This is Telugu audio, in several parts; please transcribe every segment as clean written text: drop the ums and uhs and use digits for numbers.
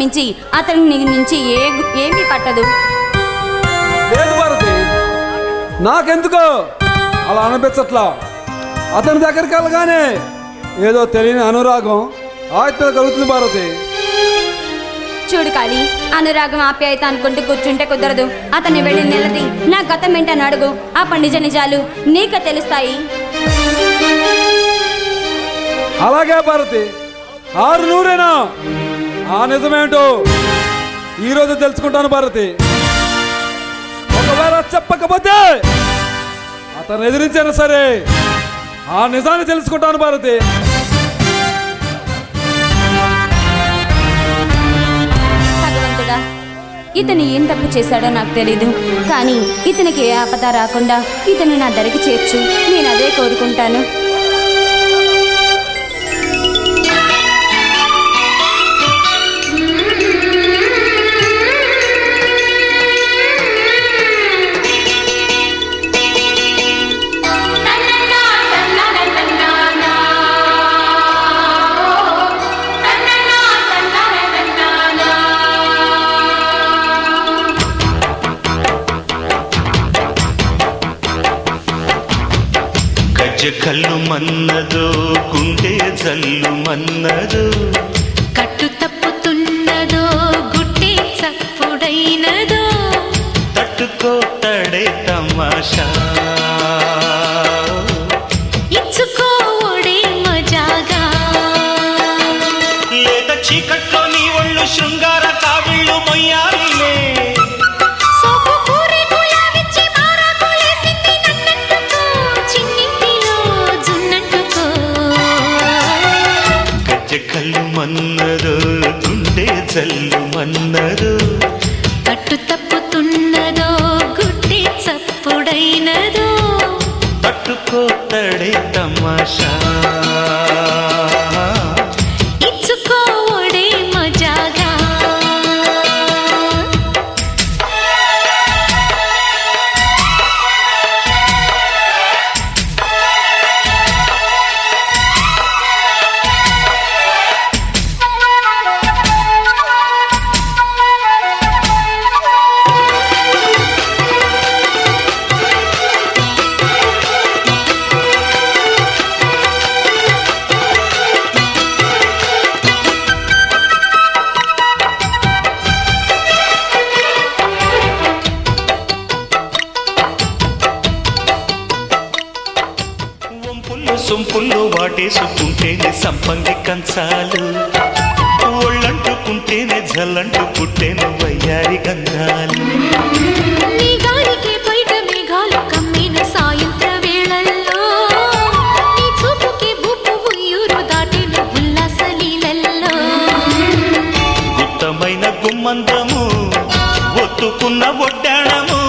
మించి అతని నుంచి ఏమీ పట్టదు. లేదు భారతి, నాకెందుకో అలా అనిపించట్లా. అతని దగ్గరికి వెళ్ళగానే ఏదో తెలియని అనురాగం ఆప్యాయత కలుగుతుంది భారతి. చూడు కాళీ, అనురాగం ఆప్యాయత అనుకుంటూ కూర్చుంటే కుదరదు. అతన్ని వెళ్ళి నిలది నా గతం ఏంటని అడుగు. ఆ నిజ నిజాలు నీకు తెలుస్తాయి. అలాగే భారతి, 600 ఆ నిజమేంటో ఈరోజు తెలుసుకుంటాను భారతి. ఒకవేళ చెప్పకపోతే అతను ఎదిరించైనా సరే ఆ నిజాన్ని తెలుసుకుంటాను భారతి. భగవంతుడా, ఇతను ఏం తప్పు చేశాడో నాకు తెలీదు, కానీ ఇతనికి ఏ ఆపద రాకుండా ఇతను నా దరికి చేర్చు. నేను అదే కోరుకుంటాను. కళ్ళు మన్నదో గుండె జల్లు మన్నదో, కట్టు తప్పుతున్నదో గుడ్డే చప్పుడైనదో, తట్టుకోతడే తమాషా ఇచ్చుకోడే మజాగా. లేత చీకట్లో నీ ఒళ్ళు శృంగార కావిళ్ళు మొయ్యాలిలే. కళ్ళు మన్నదో గుండె జల్లు మన్నదో, కట్టు తప్పుతున్నదో గుడ్డే చప్పుడైనదో, తట్టుకోతడే తమాషా ఇచ్చుకోడే మజాగా. సొంపుల్లో వాటేసుకుంటేనే సంపంగి కంచాలు, ఒళ్ళంటుకుంటేనే జల్లంటు పుట్టేను వయ్యారి గంధాలు. నీ గాలికి బయట మేఘాలు కమ్మిన సాయంత్ర వేళల్లో, నీ చూపుకి భూపు ఉయ్యూరు దాటిన ఉల్లాస లీలల్లో. గుత్తమైన గుమ్మందము ఒత్తుకున్న ఒడ్డాణము,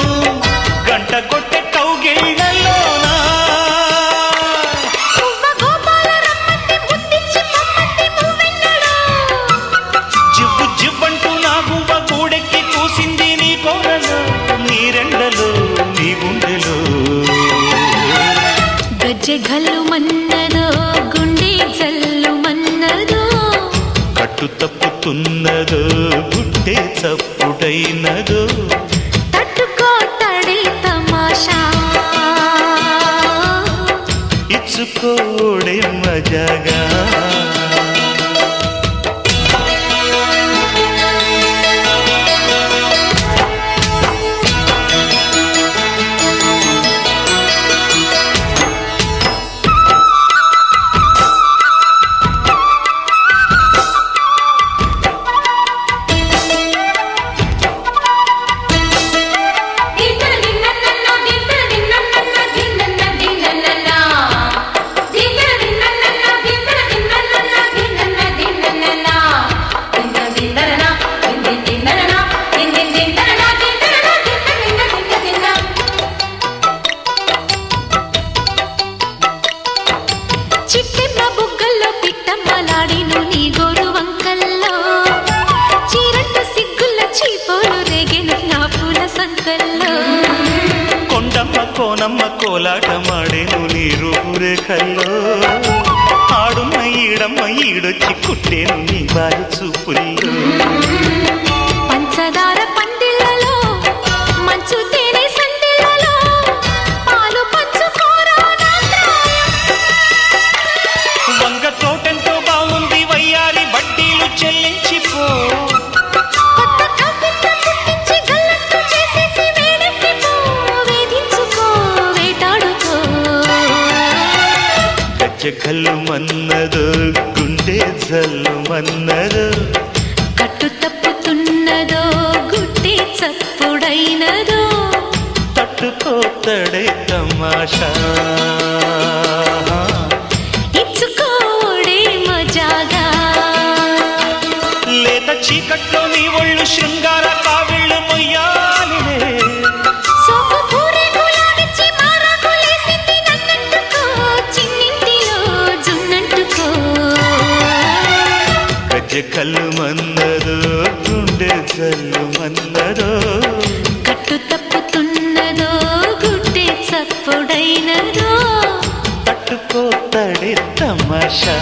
గంట కొట్టే కౌగిళ్ళలోనా జివ్వు జివ్వంటూ నా గువ్వ గూడెక్కి కూసింది నీ కోరలో, నీ రెండలో నీ గుండెలో. గజ్జె గల్లు మన్నదో గుండె జల్లు మన్నదో, కట్టు తప్పుతున్నదో గుడ్డే చప్పుడైనదో, తట్టుకోతడే తమాషా ఇచ్చుకోడే మజాగా. చిట్టెమ్మ బుగ్గల్లో పిట్టమ్మలాడిను నీ గోరు వంకల్లో, చీరంట సిగ్గుల చీపోలు రేగెను నా పూల సంకల్లో. కొండమ్మ కోనమ్మ కోలాటమాడేను నీ రూపురేఖల్లో, ఆడున్న ఈడమ్మ ఈడొచ్చి కుట్టేను నీ బాలు చూపుల్లో పంచదార పందిళ్ళలో మంచు తేనె సందిళ్ళలో పాలు పంచుకోరా నా ప్రాయం. వంగ తోటెంతో బాగుంది వయ్యారి వడ్డీలు చెల్లించిపో కొత్త కవిత పుట్టించి గల్లంతు చేసేసి వేడెక్కిపో, వేధించుకో, వేటాడుకో. గజ్జె కళ్ళు మన్నదో గుండె జల్లు మన్నదో కట్టు తప్పుతున్నదో గుడ్డి చప్పుడైనదో తట్టుకోతడే తమాషా ఇచ్చుకోడే మజాగా. లేత చీకట్లో నీ ఒళ్ళు శృంగార కావిళ్ళు మొయ్యాలిలే సోపు పూరేకులాడిచ్చి మారాకులేసింది నన్నంటుకో, చిన్నింటిలో జున్నంటుకో. గజ్జె కళ్ళు మన్నదో గుండె జల్లు మన్నదో కట్టు తప్పుతున్నదో గుడ్డి చప్పుడైనదో తట్టుకోతడే తమాషా